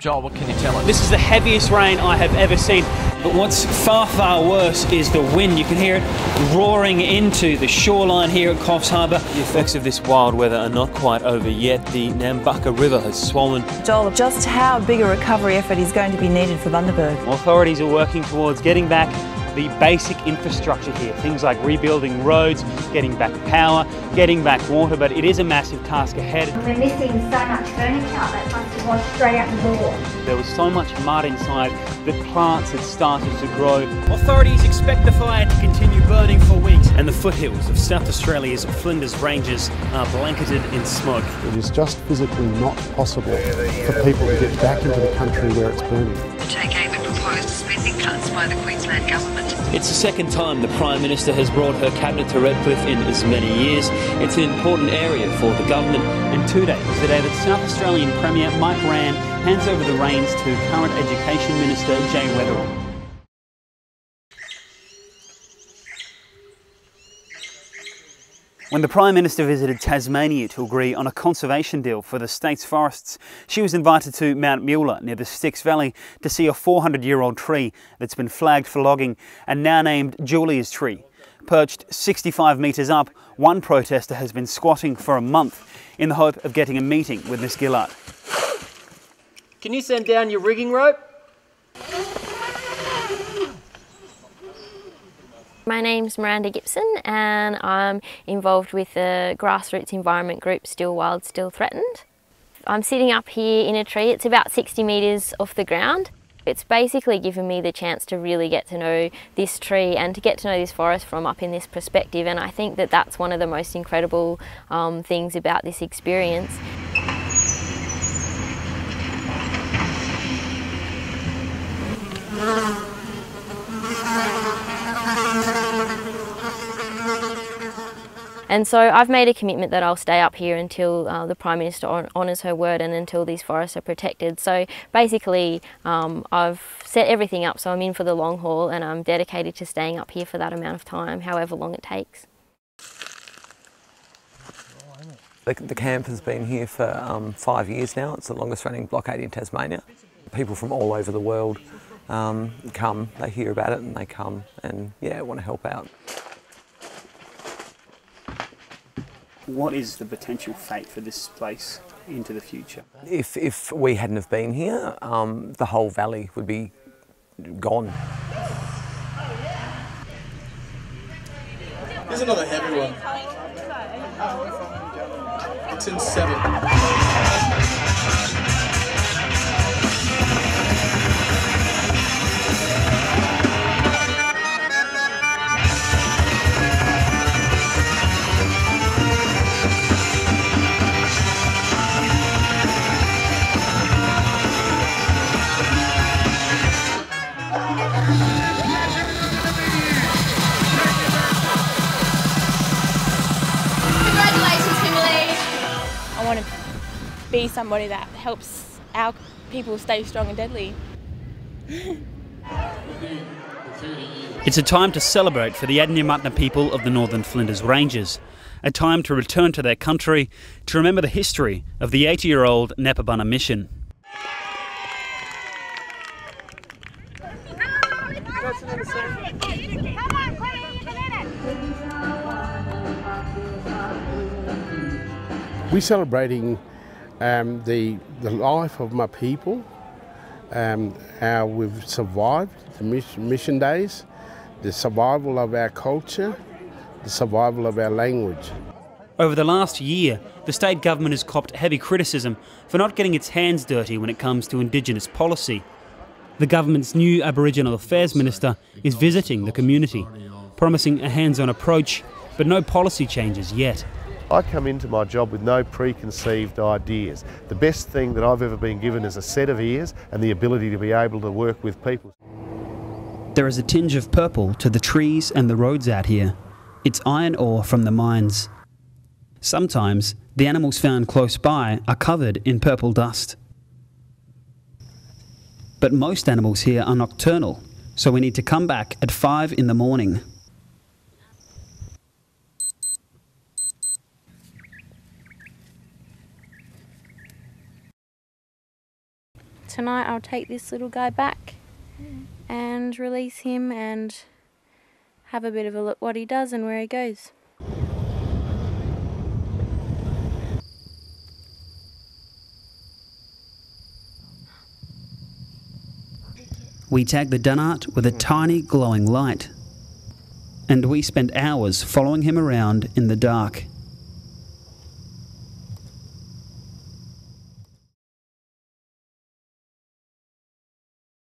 Joel, what can you tell us? This is the heaviest rain I have ever seen. But what's far, far worse is the wind. You can hear it roaring into the shoreline here at Coffs Harbour. The effects of this wild weather are not quite over yet. The Nambucca River has swollen. Joel, just how big a recovery effort is going to be needed for Bundaberg? Authorities are working towards getting back the basic infrastructure here, things like rebuilding roads, getting back power, getting back water, but it is a massive task ahead. We're missing so much furniture that must have washed straight out the door. There was so much mud inside that plants had started to grow. Authorities expect the fire to continue burning for weeks, and the foothills of South Australia's Flinders Ranges are blanketed in smoke. It is just physically not possible for people to get back into the country where it's burning. Take aim at proposed spending cuts by the Queensland Government. It's the second time the Prime Minister has brought her cabinet to Redcliffe in as many years. It's an important area for the government. And today is the day that South Australian Premier Mike Rann hands over the reins to current Education Minister Jay Weatherill. When the Prime Minister visited Tasmania to agree on a conservation deal for the state's forests, she was invited to Mount Mueller near the Styx Valley to see a 400-year-old tree that's been flagged for logging and now named Julia's Tree. Perched 65 metres up, one protester has been squatting for a month in the hope of getting a meeting with Miss Gillard. Can you send down your rigging rope? My name's Miranda Gibson and I'm involved with the grassroots environment group Still Wild, Still Threatened. I'm sitting up here in a tree. It's about 60 metres off the ground. It's basically given me the chance to really get to know this tree and to get to know this forest from up in this perspective, and I think that that's one of the most incredible things about this experience. And so I've made a commitment that I'll stay up here until the Prime Minister honours her word and until these forests are protected. So basically I've set everything up, so I'm in for the long haul and I'm dedicated to staying up here for that amount of time, however long it takes. The camp has been here for 5 years now. It's the longest running blockade in Tasmania. People from all over the world come, they hear about it and they come and want to help out. What is the potential fate for this place into the future? If we hadn't have been here, the whole valley would be gone. Here's another heavy one. It's in 7. I want to be somebody that helps our people stay strong and deadly. It's a time to celebrate for the Adnyamathanha people of the Northern Flinders Ranges, a time to return to their country, to remember the history of the 80-year-old Nepabunna mission. We're celebrating the life of my people, how we've survived the mission days, the survival of our culture, the survival of our language. Over the last year, the state government has copped heavy criticism for not getting its hands dirty when it comes to Indigenous policy. The government's new Aboriginal Affairs Minister is visiting the community, promising a hands-on approach, but no policy changes yet. I come into my job with no preconceived ideas. The best thing that I've ever been given is a set of ears and the ability to be able to work with people. There is a tinge of purple to the trees and the roads out here. It's iron ore from the mines. Sometimes the animals found close by are covered in purple dust. But most animals here are nocturnal, so we need to come back at 5 in the morning. tonight I'll take this little guy back and release him and have a bit of a look what he does and where he goes. We tag the Dunnart with a tiny glowing light, and we spend hours following him around in the dark.